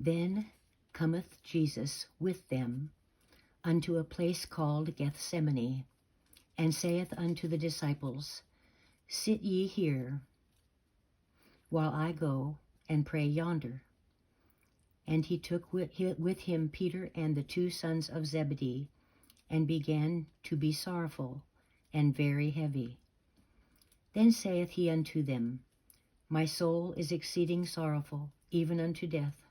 Then cometh Jesus with them unto a place called Gethsemane, and saith unto the disciples, Sit ye here, while I go and pray yonder. And he took with him Peter and the 2 sons of Zebedee, and began to be sorrowful and very heavy. Then saith he unto them, My soul is exceeding sorrowful, even unto death.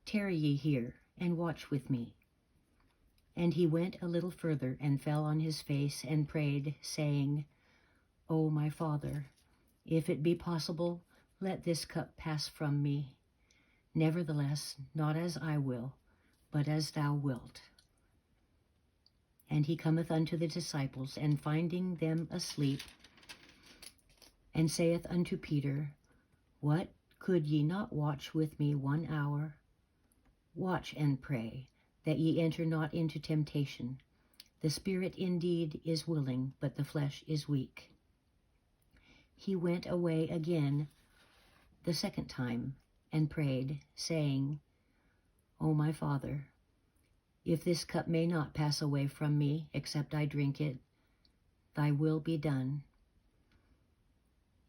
Tarry ye here, and watch with me. And he went a little further, and fell on his face, and prayed, saying, O my Father, if it be possible, let this cup pass from me. Nevertheless, not as I will, but as thou wilt. And he cometh unto the disciples, and finding them asleep, and saith unto Peter, What, could ye not watch with me 1 hour? Watch and pray, that ye enter not into temptation. The spirit indeed is willing, but the flesh is weak. He went away again the 2nd time, and prayed, saying, O my Father, if this cup may not pass away from me, except I drink it, thy will be done.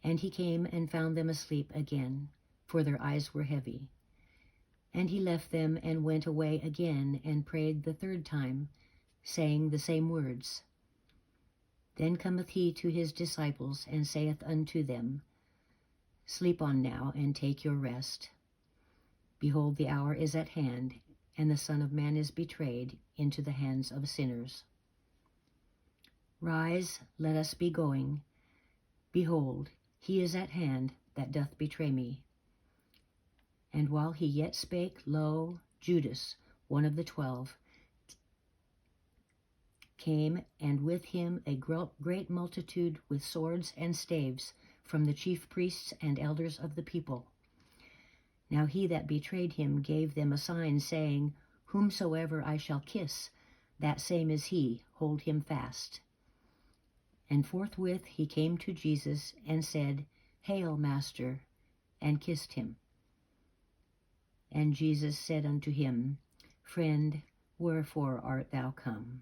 And he came and found them asleep again, for their eyes were heavy. And he left them, and went away again, and prayed the 3rd time, saying the same words. Then cometh he to his disciples, and saith unto them, Sleep on now, and take your rest. Behold, the hour is at hand, and the Son of Man is betrayed into the hands of sinners. Rise, let us be going. Behold, he is at hand that doth betray me. And while he yet spake, lo, Judas, one of the 12, came, and with him a great multitude with swords and staves from the chief priests and elders of the people. Now he that betrayed him gave them a sign, saying, Whomsoever I shall kiss, that same is he, hold him fast. And forthwith he came to Jesus, and said, Hail, Master, and kissed him. And Jesus said unto him, Friend, wherefore art thou come?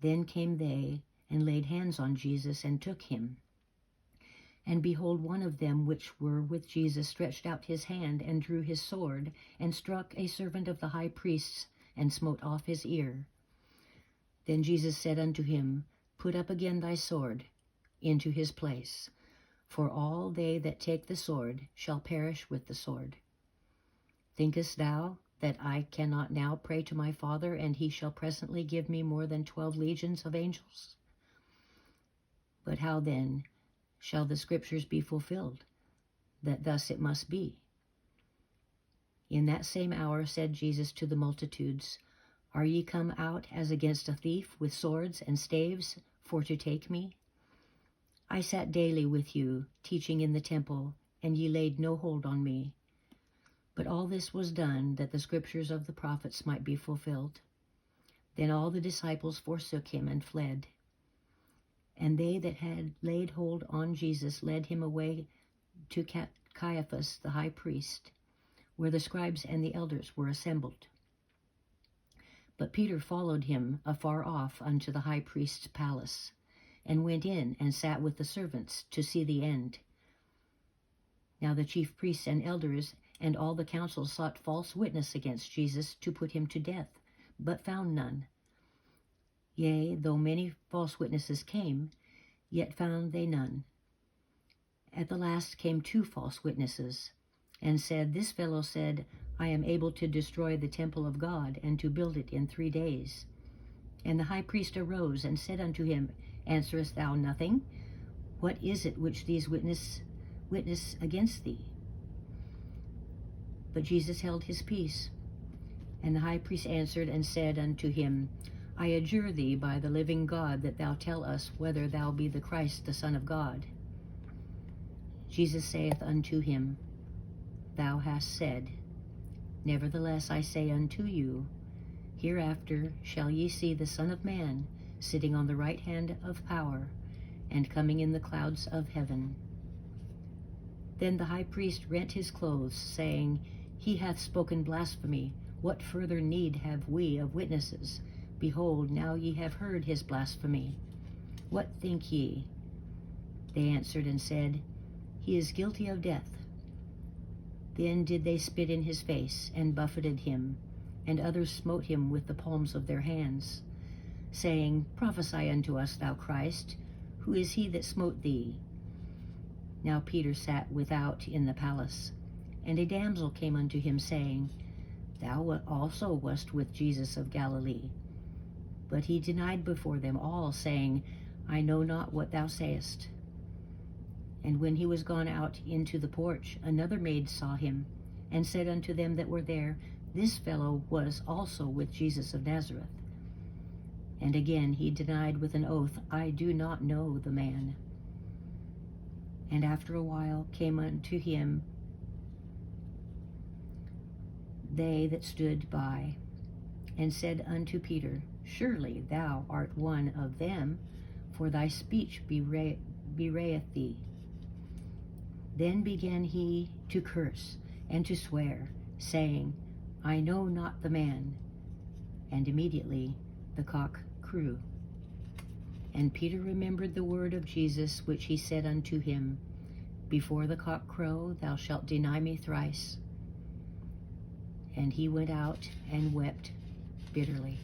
Then came they, and laid hands on Jesus, and took him. And behold, one of them which were with Jesus stretched out his hand, and drew his sword, and struck a servant of the high priest's, and smote off his ear. Then Jesus said unto him, Put up again thy sword into his place, for all they that take the sword shall perish with the sword. Thinkest thou that I cannot now pray to my Father, and he shall presently give me more than 12 legions of angels? But how then shall the scriptures be fulfilled, that thus it must be? In that same hour said Jesus to the multitudes, Are ye come out as against a thief with swords and staves for to take me? I sat daily with you, teaching in the temple, and ye laid no hold on me. But all this was done, that the scriptures of the prophets might be fulfilled. Then all the disciples forsook him and fled. And they that had laid hold on Jesus led him away to Caiaphas the high priest, where the scribes and the elders were assembled. But Peter followed him afar off unto the high priest's palace, and went in and sat with the servants to see the end. Now the chief priests and elders and all the council sought false witness against Jesus to put him to death, but found none. Yea, though many false witnesses came, yet found they none. At the last came 2 false witnesses, and said, This fellow said, I am able to destroy the temple of God, and to build it in 3 days. And the high priest arose and said unto him, Answerest thou nothing? What is it which these witness against thee? But Jesus held his peace. And the high priest answered and said unto him, I adjure thee by the living God that thou tell us whether thou be the Christ, the Son of God. Jesus saith unto him, Thou hast said. Nevertheless I say unto you, hereafter shall ye see the Son of Man sitting on the right hand of power, and coming in the clouds of heaven. Then the high priest rent his clothes, saying, He hath spoken blasphemy. What further need have we of witnesses? Behold, now ye have heard his blasphemy. What think ye? They answered and said, He is guilty of death. Then did they spit in his face, and buffeted him, and others smote him with the palms of their hands, saying, Prophesy unto us, thou Christ. Who is he that smote thee? Now Peter sat without in the palace, and a damsel came unto him, saying, Thou also wast with Jesus of Galilee. But he denied before them all, saying, I know not what thou sayest. And when he was gone out into the porch, another maid saw him, and said unto them that were there, This fellow was also with Jesus of Nazareth. And again he denied with an oath, I do not know the man. And after a while came unto him they that stood by, and said unto Peter, Surely thou art one of them, for thy speech bewrayeth thee. Then began he to curse and to swear, saying, I know not the man. And immediately the cock crew. And Peter remembered the word of Jesus, which he said unto him, Before the cock crow, thou shalt deny me thrice. And he went out and wept bitterly.